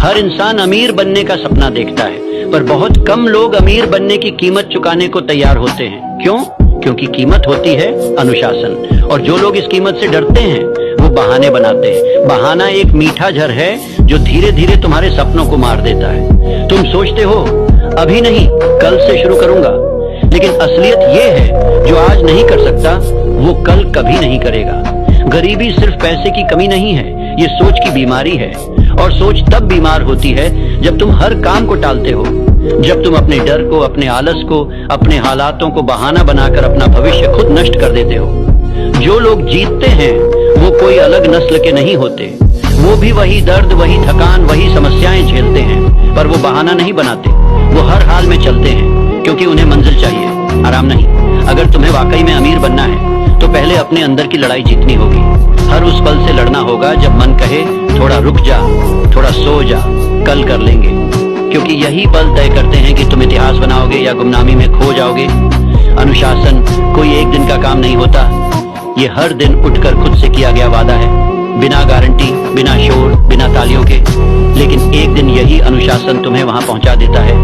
हर इंसान अमीर बनने का सपना देखता है, पर बहुत कम लोग अमीर बनने की कीमत चुकाने को तैयार होते हैं। क्यों? क्योंकि कीमत होती है अनुशासन, और जो लोग इस कीमत से डरते हैं वो बहाने बनाते हैं। बहाना एक मीठा जहर है जो धीरे धीरे तुम्हारे सपनों को मार देता है। तुम सोचते हो अभी नहीं, कल से शुरू करूंगा, लेकिन असलियत ये है जो आज नहीं कर सकता वो कल कभी नहीं करेगा। गरीबी सिर्फ पैसे की कमी नहीं है, ये सोच की बीमारी है, और सोच तब बीमार होती है जब तुम हर काम को टालते हो, जब तुम अपने डर को, अपने आलस को, अपने हालातों को बहाना बनाकर अपना भविष्य खुद नष्ट कर देते हो। जो लोग जीतते हैं वो कोई अलग नस्ल के नहीं होते, वो भी वही दर्द, वही थकान, वही समस्याएं झेलते हैं, पर वो बहाना नहीं बनाते, वो हर हाल में चलते हैं, क्योंकि उन्हें मंजिल चाहिए, आराम नहीं। अगर तुम्हें वाकई में अमीर बनना है तो पहले अपने अंदर की लड़ाई जीतनी होगी। हर उस पल से लड़ना होगा जब मन कहे थोड़ा रुक जा, थोड़ा सो जा, कल कर लेंगे, क्योंकि यही पल तय करते हैं कि तुम इतिहास बनाओगे या गुमनामी में खो जाओगे। अनुशासन कोई एक दिन का काम नहीं होता, ये हर दिन उठकर खुद से किया गया वादा है, बिना गारंटी, बिना शोर, बिना तालियों के, लेकिन एक दिन यही अनुशासन तुम्हें वहां पहुंचा देता है।